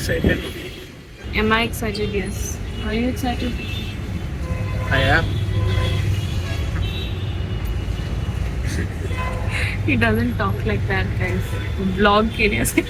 excited? Am I excited? Yes. Are you excited? I am. He doesn't talk like that, guys. Vlog के लिए से.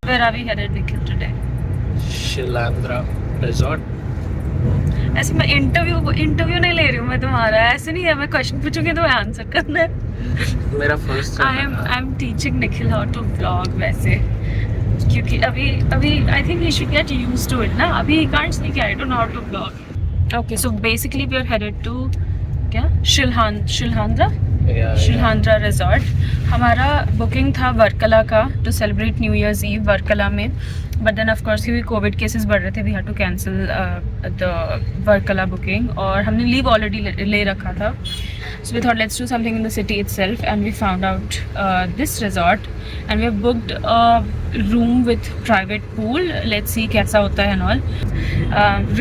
Where are we headed, Nikhil, today? Shilahaandra resort. ऐसे मैं interview नहीं ले रही हूँ मैं तुम्हारा. ऐसे नहीं है, मैं क्वेश्चन पूछूंगी तो आंसर करना है. मेरा first I am teaching Nikhil how to vlog वैसे, क्योंकि अभी I think he should get used to it ना. अभी he can't speak, I don't know how to vlog. Okay, so basically we are headed to क्या Shilhandra Shilhandra resort. हमारा booking था वर्कला का to celebrate new year's eve Varkala में, but then of course क्योंकि covid cases बढ़ रहे थे we had to cancel the Varkala booking. और हमने लीव ऑलरेडी ले रखा था. So we thought let's do something in the city itself, and we found out this resort, and we have booked a room with private pool. Let's see कैसा होता है and all.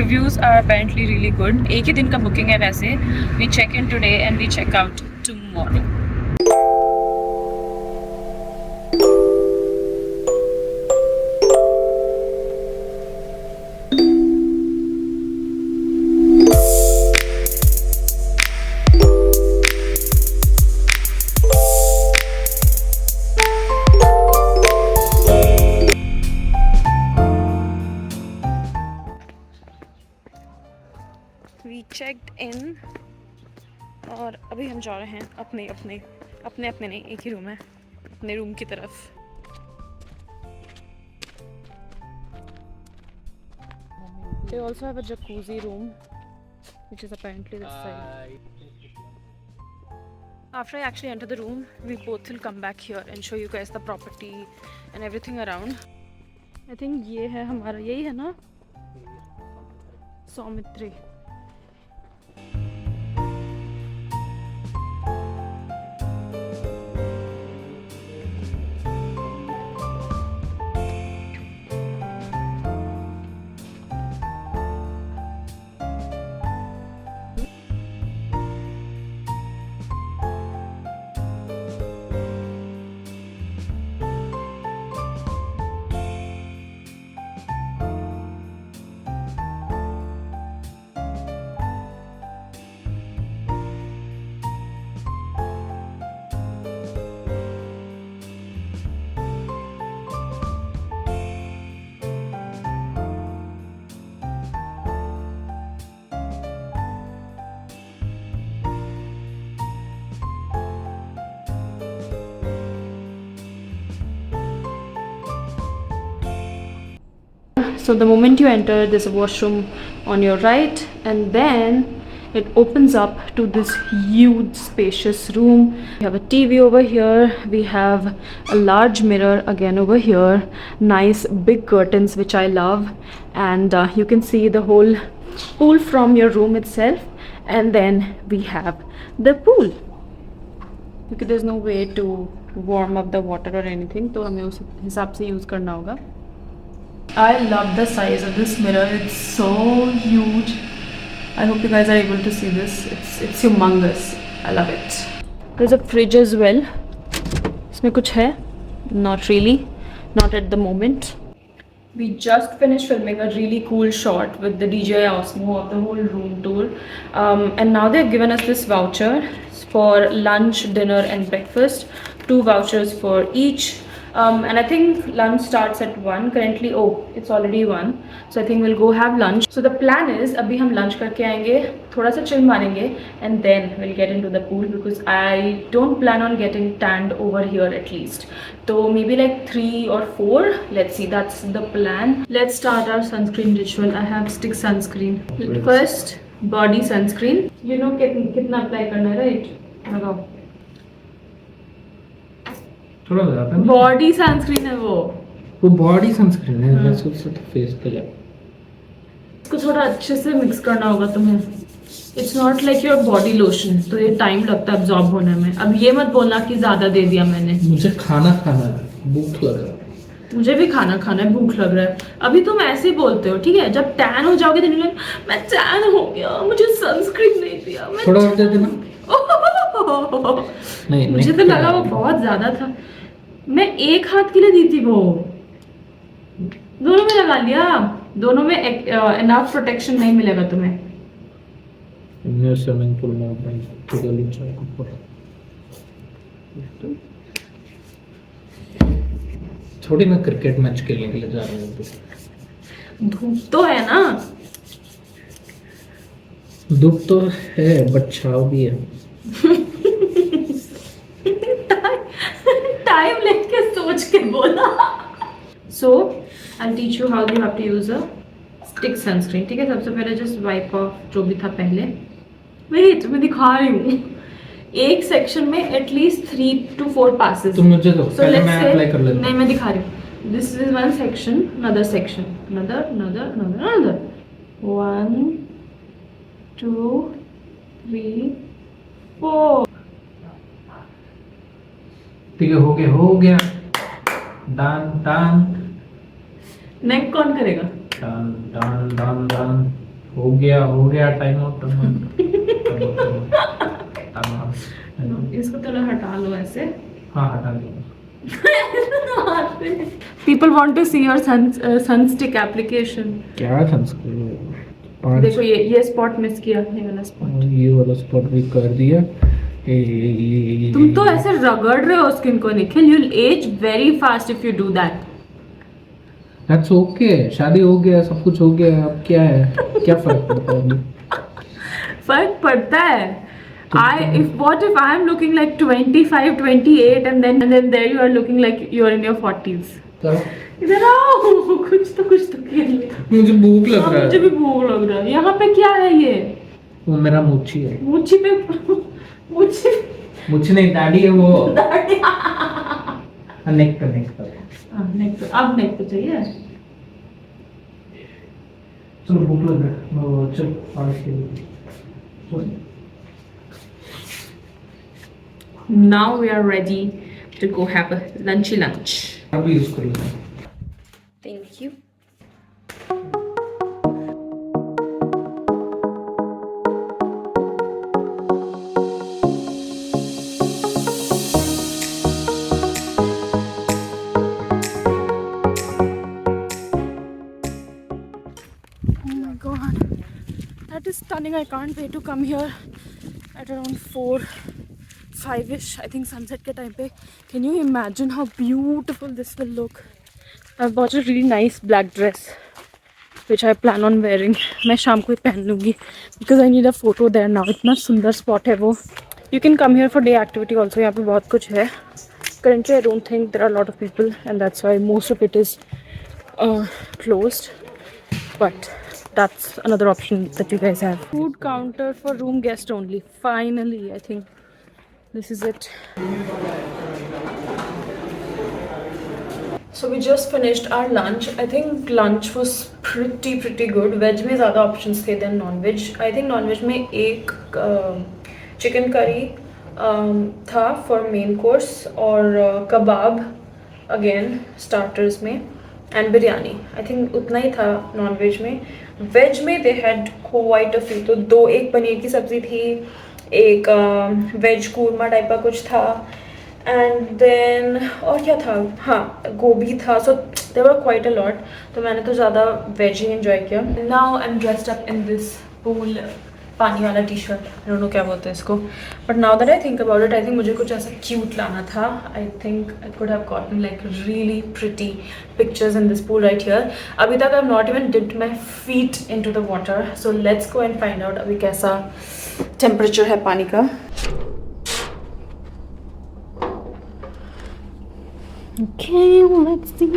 Reviews are apparently really good. एक ही दिन का booking है वैसे. We check in today and we check out tomorrow. We checked in और अभी हम जा रहे हैं अपने नहीं, एक ही रूम है, अपने रूम की तरफ. They also have a jacuzzi room, which is apparently this side. After I actually enter the room, we both will come back here and show you guys the property and everything around. I think ये है हमारा, यही है ना Saumitri. So the moment you enter, there's a washroom on your right, and then it opens up to this huge spacious room. We have a TV over here, we have a large mirror again over here, nice big curtains which I love, and you can see the whole pool from your room itself. And then we have the pool, because there's no way to warm up the water or anything, तो हमें उस हिसाब से use करना होगा. I love the size of this mirror. It's so huge. I hope you guys are able to see this. It's humongous. I love it. There's a fridge as well. इसमें कुछ है? Not really. Not at the moment. We just finished filming a really cool shot with the DJI Osmo of the whole room tour. And now they've given us this voucher for lunch, dinner and breakfast. 2 vouchers for each. And I think lunch starts at 1 currently. Oh, it's already 1, so I think we'll go have lunch. So the plan is अभी हम lunch करके आएंगे, थोड़ा सा chill मारेंगे, and then we'll get into the pool, because I don't plan on getting tanned over here at least. So maybe like 3 or 4, let's see, that's the plan. Let's start our sunscreen ritual. I have stick sunscreen. First body sunscreen. You know कितना apply करना है, right? लगाओ. थोड़ा ज़्यादा नहीं? Body sunscreen है वो body sunscreen है. मैं सोच सकता फेस पे लगा. इसको थोड़ा अच्छे से मिक्स करना होगा तुम्हें. It's not like your body lotion, तो ये टाइम लगता है अब्जॉर्ब होने में. अब ये मत बोलना कि ज्यादा दे दिया मैंने. मुझे खाना है, भूख लग रहा है. मुझे भी खाना है, भूख लग रहा है. अभी तुम ऐसे ही बोलते हो, ठीक है? जब टैन हो जाओगे तो मैं टैन हो गया, मुझे सनस्क्रीन नहीं दिया. थोड़ा और दे देना. नहीं, मुझे तो लगा वो बहुत ज्यादा था. मैं एक हाथ के लिए दी थी वो, दोनों में लगा लिया। दोनों में इनफ प्रोटेक्शन नहीं मिलेगा तुम्हें। स्विमिंग पूल में भाई तो गली चाय ऊपर थोड़ी ना क्रिकेट मैच खेलने के लिए जा रहे हैं। धूप तो है ना। धूप तो है बट छाव भी है। टाइम लेके सोच के बोला। So I teach you how you have to use a stick sunscreen. ठीक है, सबसे पहले जस्ट वाइप ऑफ जो भी था पहले। वेट, मैं दिखा रही हूँ। एक सेक्शन में एटलीस्ट 3 to 4 passes। तुम मुझे दो, पहले let's मैं say- अप्लाई कर लेता नहीं, हूँ। मैं दिखा रही हूँ। This is one section, another section, another 1 2 3 4। ठीक है, हो गया डन डन नेक कौन करेगा? डन डन डन डन हो गया टाइम आउट इसको थोड़ा हटा लो ऐसे। हाँ हटा दिया। People want to see your sun stick application। क्या सनस्क्रीन देखो ये स्पॉट मिस किया, ये वाला स्पॉट। ये वाला स्पॉट भी कर दिया। ये तुम तो ऐसे रगड़ रहे हो स्किन को Nikhil. You'll age very fast if you do that। That's okay, शादी हो गया, सब कुछ हो गया, अब क्या है, क्या फर्क पड़ता है अभी? फर्क पड़ता है। What if I am looking like 25, 28 and then there you are looking like you are in your 40s। तो इधर आओ, कुछ तो खेल। मुझे भूख लग रहा मुझे है। भी भूख लग रहा है। यहाँ पे क्या है ये? वो मेरा मूची है। मुझे पे मुझे मूची नहीं, दाढ़ी है वो। नेक पे अब नेक पे चाहिए। चलो भूख लग रहा है, वो चल पानी खेल। Now we are ready to go have a lunchy lunch। अभी यूज कर लेते हैं। Thank you। Oh my god, that is stunning। I can't wait to come here at around 4, 5ish, I think sunset के time पे। Can you imagine how beautiful this will look? I've bought a really nice black dress which I plan on wearing। मैं शाम को ही पहन लूँगी because I need a photo there now। इतना सुंदर spot है वो। You can come here for day activity also। यहाँ पे बहुत कुछ है। Currently I don't think there are a lot of people and that's why most of it is closed, but that's another option that you guys have। Food counter for room guest only, finally। I think this is it। So we just finished our lunch। I think lunch was pretty good। Veg में ज़्यादा options थे than non-veg। I think non-veg में एक chicken curry था for main course और kebab again starters में and biryani। I think उतना ही था non-veg में। Veg में they had quite a few। तो दो, एक पनीर की सब्जी थी, एक वेज कूरमा टाइप का कुछ था एंड देन और क्या था, हाँ गोभी था। So there were quite a lot. तो मैंने तो ज़्यादा वेज ही एंजॉय किया। Now I am dressed up in this pool पानी वाला T shirt, I don't know क्या बोलते हैं इसको, but now that I think about it, I think मुझे कुछ ऐसा क्यूट लाना था। I think I could have gotten like really pretty pictures in this pool right here. अभी तक I have not even dipped my feet in to the water. So let's go and find out अभी कैसा temperature है पानी का। Okay, let's see।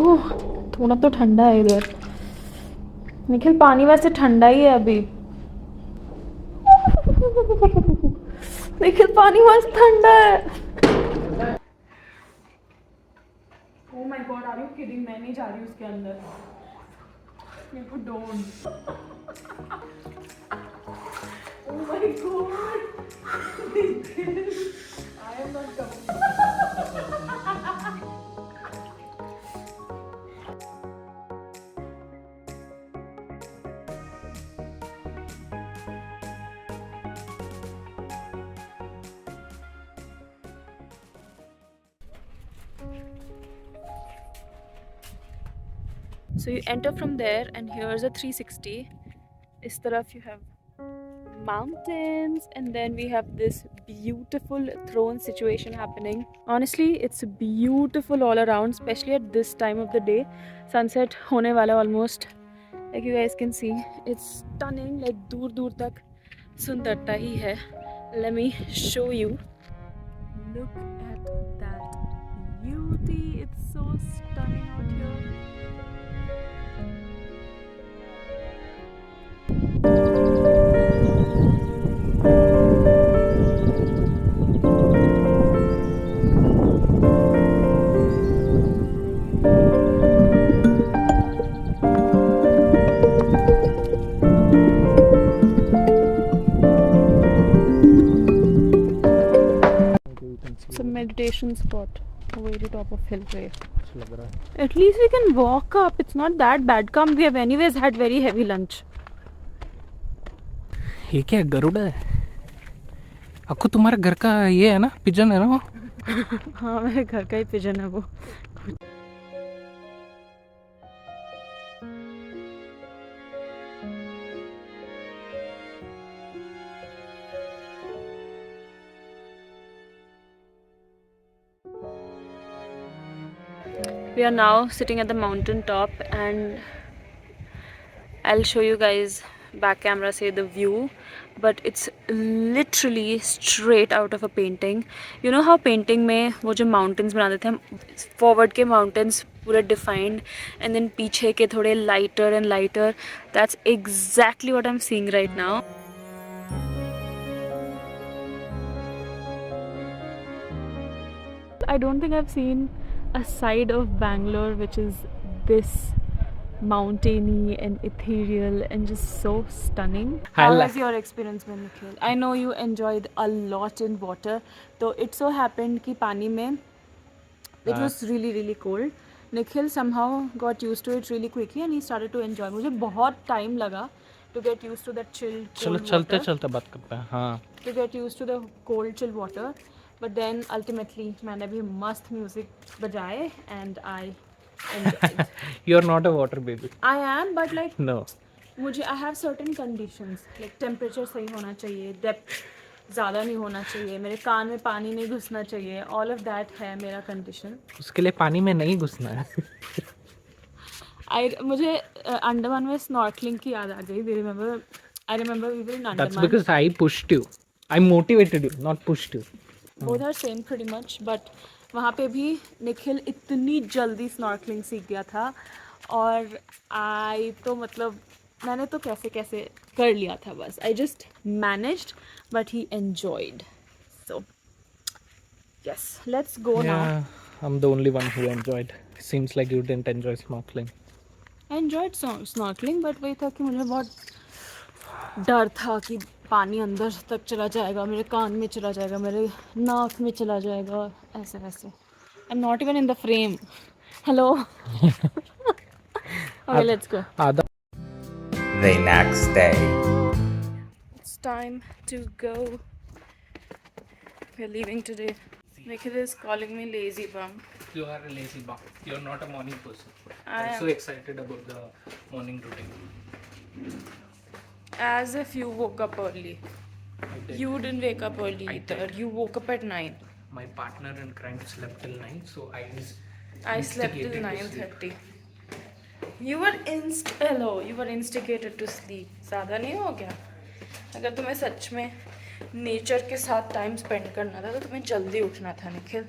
ओह थोड़ा तो ठंडा है इधर। निखिल पानी वैसे ठंडा ही है अभी। निखिल पानी वैसे ठंडा है। Oh my god, are you kidding? मैं नहीं जा रही उसके अंदर। मेरे को don't। Oh my god, Nikhil, I am not coming। So you enter from there, and here's a 360. Is taraf you have mountains, and then we have this beautiful throne situation happening. Honestly, it's beautiful all around, especially at this time of the day. Sunset hone wala almost. Like you guys can see, it's stunning. Like dur dur tak sundarta hi hai. Let me show you. Look at that beauty. It's so stunning out here. It's a meditation spot way to top of hill पे. At least we can walk up. It's not that bad. Come, we have anyways had very heavy lunch. ये क्या गरुड़ा है? आपको तुम्हारे घर का ये है ना, पिजन है ना वो? हाँ, मेरे घर का ही पिजन है वो. We are now sitting at the mountain top, and I'll show you guys back camera say the view, but it's literally straight out of a painting. You know how painting में वो जो mountains बना देते हैं, forward के mountains पूरे defined, and then पीछे के थोड़े lighter and lighter. That's exactly what I'm seeing right now. I don't think I've seen a side of Bangalore which is this mountainy and ethereal and just so stunning. How has your experience been, Nikhil? I know you enjoyed a lot in water. So it so happened कि पानी में it was really cold. Nikhil somehow got used to it really quickly and he started to enjoy. मुझे बहुत time लगा to get used to that chill cold चलते water. चलते बात करते हैं. हाँ. To get used to the cold chill water. But then ultimately मैंने भी मस्त music बजाए and I enjoyed. You're not a water baby. I am, but like No. मुझे I have certain conditions. Like temperature सही होना चाहिए, depth ज़्यादा नहीं होना चाहिए, मेरे कान में पानी नहीं घुसना चाहिए. All of that है मेरा condition. उसके लिए पानी में नहीं घुसना है. मुझे अंडमान में snorkeling की याद आ गई. I remember we were in Andaman. That's because I pushed you. I motivated you, not pushed you. Both are same pretty much, but वहाँ पे भी निखिल इतनी जल्दी स्नॉर्कलिंग सीख गया था और आई तो मतलब मैंने तो कैसे कैसे कर लिया था बस. I just managed but he enjoyed. So yes, let's go now. Yeah, I'm the only one who enjoyed. Seems like you didn't enjoy snorkeling. I enjoyed snorkelling, but वही था कि मुझे बहुत डर था कि पानी अंदर तक चला जाएगा, मेरे कान में चला जाएगा, मेरे नाक में चला जाएगा, ऐसे वैसे. I am not even in the frame. Hello. Okay, let's go. The next day. It's time to go. We're leaving today. Nikhil is calling me lazy bum. You are a lazy bum. You're not a morning person. I I'm am. so excited about the morning routine. As if you woke up early. I did. You didn't wake up early I either. did. You woke up at 9. My partner in crime slept till 9, so I slept till instigated to 9:30. You were instigated to sleep. ज़्यादा नहीं हो गया? अगर तुम्हें सच में nature के साथ time spend करना था तो तुम्हें जल्दी उठना था, निखिल.